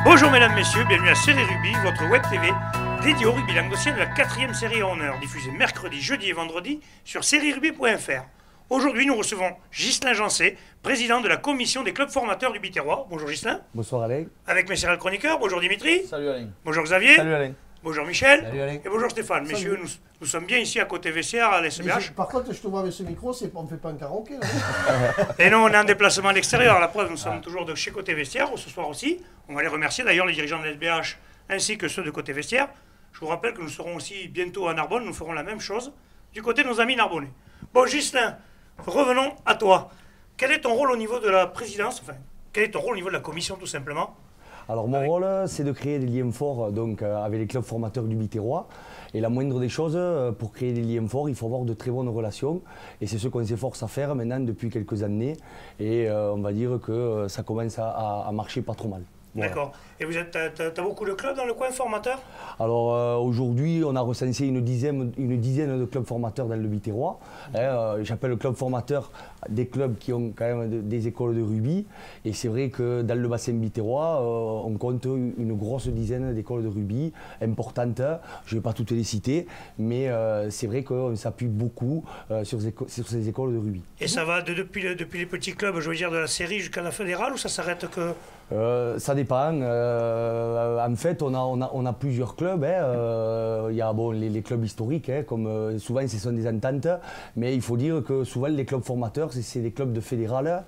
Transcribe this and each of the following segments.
Bonjour mesdames, messieurs, bienvenue à Série Rugby, votre web TV dédiée au rugby languedocien de la 4e série en heure, diffusée mercredi, jeudi et vendredi sur serierugby.fr. Aujourd'hui, nous recevons Ghislain Jeancet, président de la commission des clubs formateurs du Biterrois. Bonjour Ghislain. Bonsoir Alain. Avec mes serial chroniqueurs, bonjour Dimitri. Salut Alain. Bonjour Xavier. Salut Alain. Bonjour Michel. Salut Alain. Et bonjour Stéphane. Salut. Messieurs, nous sommes bien ici à côté vestiaire à l'SBH. Par contre, je te vois avec ce micro, on ne fait pas un karaoké là. Et non, on est en déplacement à l'extérieur. La preuve, nous sommes toujours de chez Côté Vestiaire, ce soir aussi. On va les remercier d'ailleurs, les dirigeants de l'SBH ainsi que ceux de Côté Vestiaire. Je vous rappelle que nous serons aussi bientôt à Narbonne. Nous ferons la même chose du côté de nos amis narbonnais. Bon, Ghislain, revenons à toi. Quel est ton rôle au niveau de la présidence? Enfin, quel est ton rôle au niveau de la commission, tout simplement? Alors mon rôle, c'est de créer des liens forts donc, avec les clubs formateurs du Biterrois. Et la moindre des choses, pour créer des liens forts, il faut avoir de très bonnes relations. Et c'est ce qu'on s'efforce à faire maintenant depuis quelques années. Et on va dire que ça commence à marcher pas trop mal. Voilà. D'accord. Et t'as beaucoup de clubs dans le coin formateur? Alors aujourd'hui, on a recensé une dizaine de clubs formateurs dans le Biterrois. J'appelle club formateur des clubs qui ont quand même des écoles de rugby. Et c'est vrai que dans le bassin biterrois, on compte une grosse dizaine d'écoles de rugby importantes. Je ne vais pas toutes les citer, mais c'est vrai qu'on s'appuie beaucoup sur ces écoles de rugby. Et ça va depuis les petits clubs, je veux dire, de la série jusqu'à la fédérale, ou ça s'arrête que... Ça dépend. En fait, on a plusieurs clubs. Il y a les clubs historiques, comme souvent ce sont des ententes. Mais il faut dire que souvent les clubs formateurs, c'est des clubs de fédéral,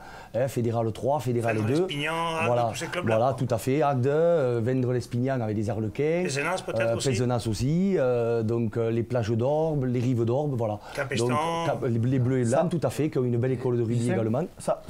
fédéral 3, fédéral 2. L'Espignan, Voilà, tous ces clubs-là. voilà, tout à fait. Agde, Vendre-l'Espignan avec des Arlequins. Pézenas peut-être aussi. Pézenas aussi. Donc les plages d'Orbe, les rives d'Orbe, voilà. Capestan. Donc, les Bleus et Blancs, tout à fait, qui ont une belle école de rugby également. Ça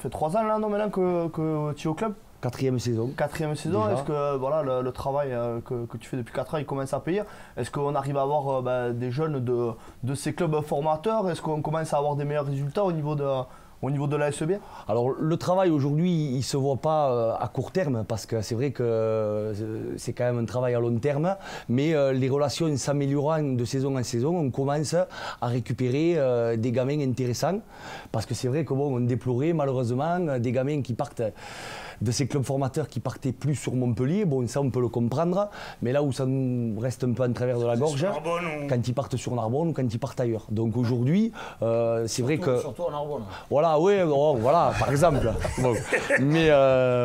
fait 3 ans là, non, maintenant que tu es au club. 4e saison. 4e saison, Déjà. est-ce que voilà, le travail que tu fais depuis 4 ans, il commence à payer? Est-ce qu'on arrive à avoir des jeunes de ces clubs formateurs? Est-ce qu'on commence à avoir des meilleurs résultats au niveau de la SEB? Alors le travail aujourd'hui, il ne se voit pas à court terme parce que c'est vrai que c'est quand même un travail à long terme, mais les relations s'améliorant de saison en saison, on commence à récupérer des gamins intéressants parce que c'est vrai que bon, on déplorait malheureusement des gamins qui partent de ces clubs formateurs qui partaient plus sur Montpellier. Bon, ça on peut le comprendre, mais là où ça nous reste un peu en travers de la gorge, quand ils partent sur Narbonne ou quand ils partent ailleurs. Donc aujourd'hui, c'est vrai que... Surtout en Narbonne. Voilà, oui, bon, voilà, par exemple. Bon. Mais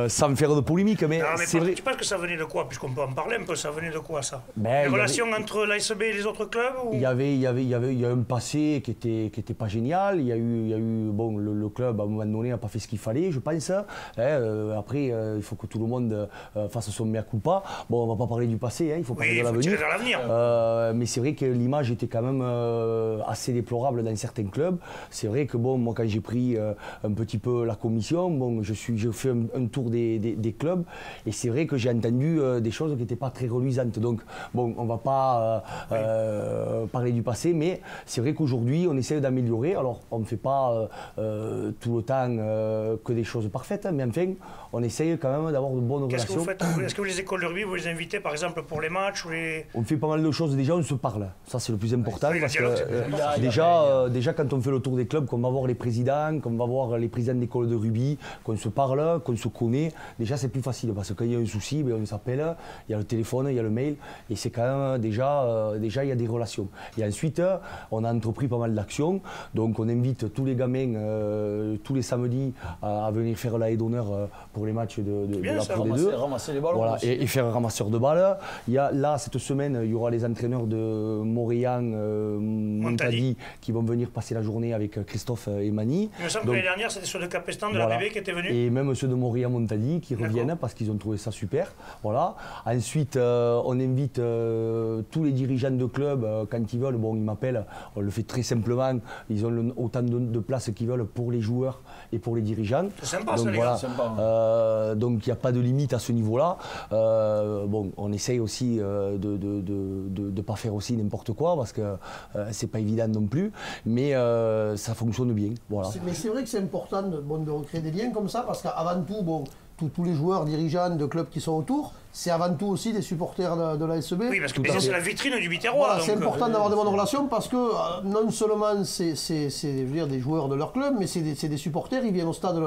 sans faire de polémique, mais, c'est vrai. Tu penses que ça venait de quoi? Puisqu'on peut en parler un peu, ça venait de quoi ça? Ben, les relations entre l'ASB et les autres clubs ou... Il y a un passé qui était pas génial. Il y a eu bon, le club à un moment donné n'a pas fait ce qu'il fallait, je pense. Après, il faut que tout le monde fasse son mea culpa. Bon, on va pas parler du passé, il faut parler de l'avenir. Vers l'avenir. Mais c'est vrai que l'image était quand même assez déplorable dans certains clubs. C'est vrai que bon, moi quand j'ai pris un petit peu la commission, bon, je fais un tour des clubs et c'est vrai que j'ai entendu des choses qui n'étaient pas très reluisantes. Donc bon, on va pas parler du passé, mais c'est vrai qu'aujourd'hui on essaie d'améliorer. Alors on ne fait pas tout le temps que des choses parfaites, mais enfin on essaye quand même d'avoir de bonnes Qu'est-ce que relations. vous faites? Est-ce que les écoles de rugby, vous les invitez par exemple pour les matchs ou les... On fait pas mal de choses, déjà on se parle, ça c'est le plus important Oui, parce le dialogue, que c'est le plus important. déjà quand on fait le tour des clubs, qu'on va voir les présidents, qu'on va voir les présidents d'école de rugby, qu'on se parle, qu'on se connaît, déjà c'est plus facile parce que quand il y a un souci, ben, on s'appelle, il y a le téléphone, il y a le mail et c'est quand même déjà il y a des relations. Et ensuite on a entrepris pas mal d'actions, donc on invite tous les gamins tous les samedis à venir faire la haie d'honneur pour les matchs de la Pro D2. Ramasser les ballons. Voilà, aussi. et faire un ramasseur de balles. Là, cette semaine, il y aura les entraîneurs de Montréal, Montadi qui vont venir passer la journée avec Christophe et Mani. Il me semble que l'année dernière, c'était ceux de Capestan de Voilà. la BB qui étaient venus. Et même ceux de Montréal, Montadi qui reviennent parce qu'ils ont trouvé ça super. Voilà. Ensuite, on invite tous les dirigeants de club quand ils veulent. Bon, ils m'appellent, on le fait très simplement. Ils ont autant de places qu'ils veulent pour les joueurs et pour les dirigeants. C'est sympa Donc, ça, les voilà. gars. Sympa. Donc il n'y a pas de limite à ce niveau-là. Bon, on essaye aussi de ne pas faire aussi n'importe quoi parce que c'est pas évident non plus, mais ça fonctionne bien. Voilà. Mais c'est vrai que c'est important de recréer des liens comme ça parce qu'avant tout, bon, tous les joueurs, dirigeants de clubs qui sont autour, c'est avant tout aussi des supporters de la SB. Oui, parce que Béziers, c'est la vitrine du Biterrois. Voilà, c'est important d'avoir de bonnes relations parce que non seulement c'est je veux dire, des joueurs de leur club, mais c'est des supporters, ils viennent au stade.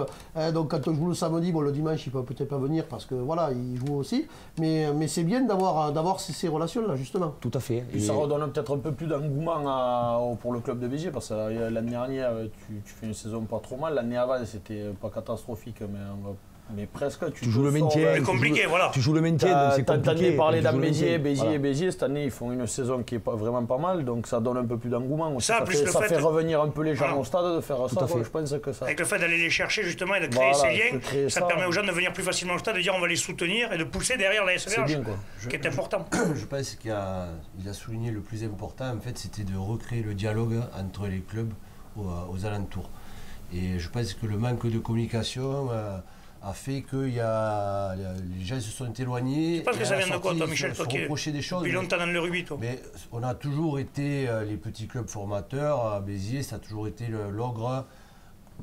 Donc quand on joue le samedi, bon, le dimanche, ils ne peuvent peut-être pas venir parce que voilà, ils jouent aussi. Mais c'est bien d'avoir ces relations-là, justement. Tout à fait. Et ça redonne peut-être un peu plus d'engouement pour le club de Béziers parce que l'année dernière, tu fais une saison pas trop mal. L'année avant, c'était pas catastrophique, mais presque. Tu joues le maintien. C'est compliqué, voilà. Tu joues le maintien, donc c'est compliqué. T'en as parlé d'Ambéziers, Béziers. Béziers. Cette année, ils font une saison qui est vraiment pas mal, donc ça donne un peu plus d'engouement. Ça fait revenir un peu les gens au stade de faire ça. Je pense que ça. Avec le fait d'aller les chercher justement et de créer ces liens, ça permet aux gens de venir plus facilement au stade, de dire on va les soutenir et de pousser derrière la SVH, qui est important. Je pense qu'il a souligné le plus important, en fait, c'était de recréer le dialogue entre les clubs aux alentours. Et je pense que le manque de communication a fait que les gens se sont éloignés. Je pense que ça vient de quoi, toi, Michel, toi qui reproché des choses. Depuis longtemps dans le rugby, toi. Mais on a toujours été les petits clubs formateurs. À Béziers, ça a toujours été l'ogre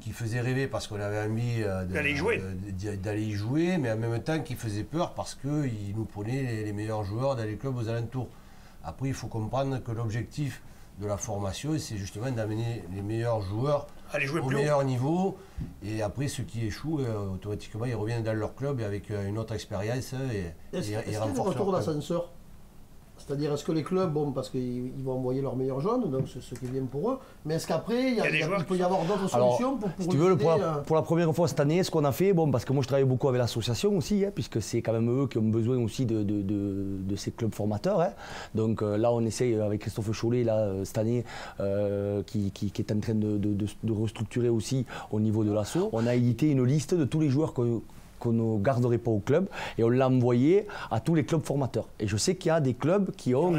qui faisait rêver parce qu'on avait envie d'aller y jouer, mais en même temps qui faisait peur parce qu'il nous prenait les meilleurs joueurs dans les clubs aux alentours. Après, il faut comprendre que l'objectif de la formation, c'est justement d'amener les meilleurs joueurs au meilleur niveau. Et après, ceux qui échouent, automatiquement, ils reviennent dans leur club avec une autre expérience Est-ce qu'il y a des retours d'ascenseur ? C'est-à-dire, est-ce que les clubs, bon, parce qu'ils vont envoyer leurs meilleurs jeunes, donc c'est ce qui est bien pour eux, mais est-ce qu'après, il peut y avoir d'autres solutions pour si tu veux, pour la première fois cette année, ce qu'on a fait, bon, parce que moi je travaille beaucoup avec l'association aussi, puisque c'est quand même eux qui ont besoin aussi de ces clubs formateurs. Donc là, on essaye avec Christophe Cholet, là, cette année, qui est en train de restructurer aussi au niveau de l'asso. On a édité une liste de tous les joueurs qu'on ne garderait pas au club et on l'a envoyé à tous les clubs formateurs. Et je sais qu'il y a des clubs qui ont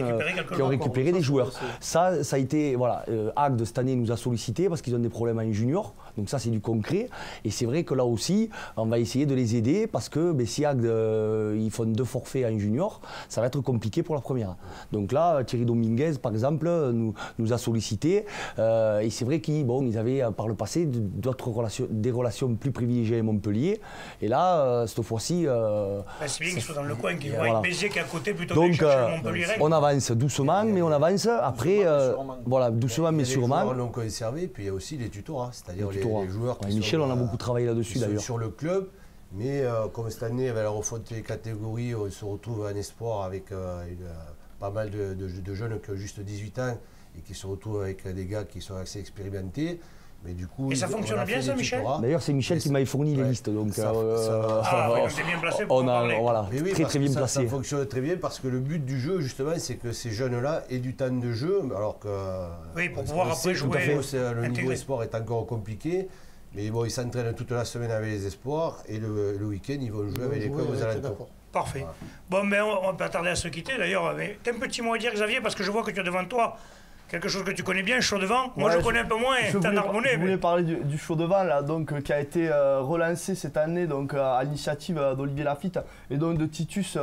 récupéré des joueurs. Ça a été, voilà, Agde cette année nous a sollicité parce qu'ils ont des problèmes en junior. Donc ça c'est du concret. Et c'est vrai que là aussi, on va essayer de les aider parce que si Agde ils font 2 forfaits en junior, ça va être compliqué pour la première. Donc là, Thierry Dominguez par exemple nous a sollicité et c'est vrai qu'ils avaient par le passé des relations plus privilégiées à Montpellier. Et là, cette fois-ci. C'est bien qu'ils soient dans le coin, qu'ils voient avec Béziers qui est à côté plutôt que de chercher Montpellier. On avance doucement, mais on avance. Après, voilà, doucement mais sûrement. Les joueurs l'ont conservé, puis il y a aussi les tutorats, c'est-à-dire les joueurs qui Michel, on a beaucoup travaillé là-dessus d'ailleurs. Sur le club, mais comme cette année, avec la refonte des catégories, on se retrouve en espoir avec pas mal de jeunes qui ont juste 18 ans et qui se retrouvent avec des gars qui sont assez expérimentés. Mais du coup, et ça fonctionne bien, ça, Michel ? D'ailleurs, c'est Michel qui m'avait fourni les listes. Donc, on s'est bien placé pour en parler. Voilà, très bien placé. Ça fonctionne très bien parce que le but du jeu, justement, c'est que ces jeunes-là aient du temps de jeu. Alors que. Oui, pour pouvoir après jouer. Le niveau espoir est encore compliqué. Mais bon, ils s'entraînent toute la semaine avec les espoirs et le week-end, ils vont jouer avec les clubs aux alentours. Parfait. Bon, mais on va pas tarder à se quitter d'ailleurs. T'as un petit mot à dire, Xavier, parce que je vois que tu as devant toi quelque chose que tu connais bien, chaud devant. Moi, je connais un peu moins. Je voulais parler du chaud devant, là, donc, qui a été relancé cette année donc, à l'initiative d'Olivier Lafitte et donc de Titus,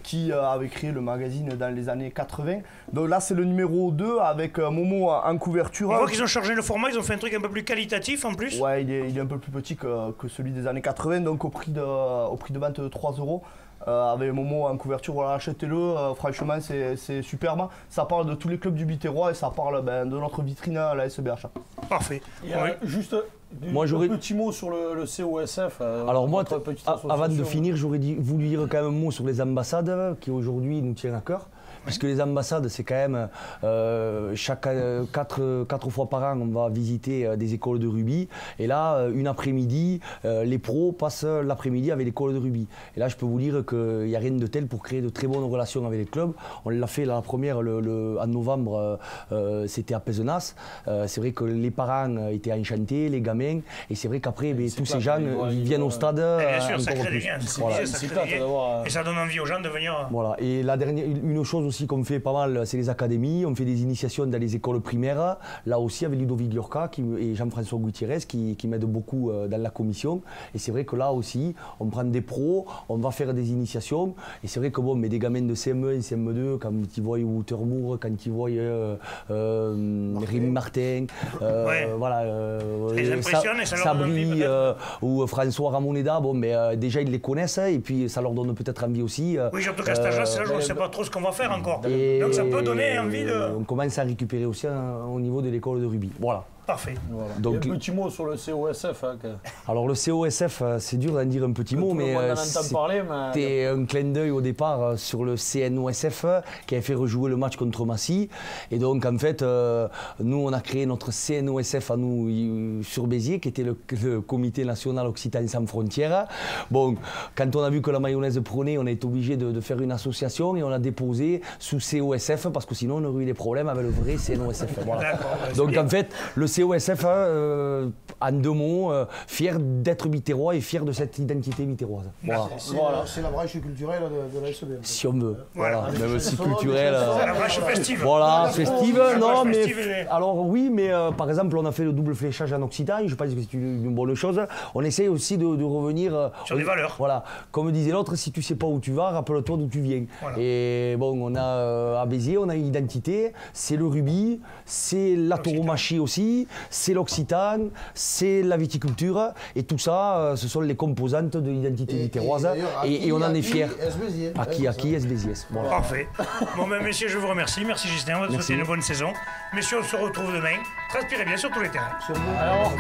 qui avait créé le magazine dans les années 80. Donc là, c'est le numéro 2 avec Momo en couverture. On voit qu'ils ont changé le format, ils ont fait un truc un peu plus qualitatif en plus. Ouais, il est un peu plus petit que celui des années 80, donc au prix de vente de 3 €. Avec Momo en couverture, voilà, achetez-le, franchement c'est superbe. Ça parle de tous les clubs du Biterrois et ça parle de notre vitrine à la SBH. Parfait. Juste un petit mot sur le COSF. Alors moi, avant de finir, j'aurais voulu dire quand même un mot sur les ambassades qui aujourd'hui nous tiennent à cœur. Puisque les ambassades, c'est quand même chaque 4 fois par an, on va visiter des écoles de rugby. Et là, une après-midi, les pros passent l'après-midi avec l'école de rugby. Et là, je peux vous dire qu'il n'y a rien de tel pour créer de très bonnes relations avec les clubs. On l'a fait la première en novembre, c'était à Pézenas. C'est vrai que les parents étaient enchantés, les gamins. Et c'est vrai qu'après, tous ces gens ils viennent au stade. Bien sûr, ça crée des liens. Et ça donne envie aux gens de venir. Voilà. Et la dernière, une chose aussi qu'on fait pas mal, c'est les académies. On fait des initiations dans les écoles primaires. Là aussi, avec Ludovic Liorca et Jean-François Gutiérrez qui m'aident beaucoup dans la commission. Et c'est vrai que là aussi, on prend des pros, on va faire des initiations. Et c'est vrai que bon, mais des gamins de CM1 et CM2, quand ils voient Woutermour, quand ils voient Rémi Martin, voilà, Sabri ou François Ramoneda, bon, mais déjà ils les connaissent et puis ça leur donne peut-être envie aussi. Oui, surtout qu'à cet âge-là, je ne sais pas trop ce qu'on va faire encore. Donc ça peut donner envie de... On commence à récupérer aussi au niveau de l'école de rugby. Voilà. Parfait. Voilà. Donc, un petit mot sur le COSF. Hein, alors le COSF, c'est dur d'en dire un petit mot, mais c'était un clin d'œil au départ sur le CNOSF qui avait fait rejouer le match contre Massy. Et donc en fait, nous on a créé notre CNOSF à nous sur Béziers, qui était le Comité National Occitan Sans Frontières. Bon, quand on a vu que la mayonnaise prenait, on a été obligé de faire une association et on a déposé sous COSF parce que sinon on aurait eu des problèmes avec le vrai CNOSF. Voilà. Donc en fait, le COSF, en 2 mots, fier d'être biterrois et fier de cette identité biterroise. Voilà. C'est la branche culturelle de l'ASB. Si on veut. Voilà. Même si culturelle. C'est la branche festive. Voilà, festive. Non, mais. Alors oui, mais par exemple, on a fait le double fléchage en Occitan. Je pense que c'est une bonne chose. On essaye aussi de revenir. Sur les valeurs. Voilà. Comme disait l'autre, si tu ne sais pas où tu vas, rappelle-toi d'où tu viens. Voilà. Et bon, on a à Béziers, on a une identité. C'est le rugby, c'est la tauromachie aussi. C'est l'occitan, c'est la viticulture, et tout ça, ce sont les composantes de l'identité biterroise, et on en est fiers. Acquis, SBZS. Voilà. Parfait. Bon, ben, messieurs, je vous remercie. Merci Justin, on va te souhaiter une bonne saison. Messieurs, on se retrouve demain. Transpirez bien sur tous les terrains. Alors.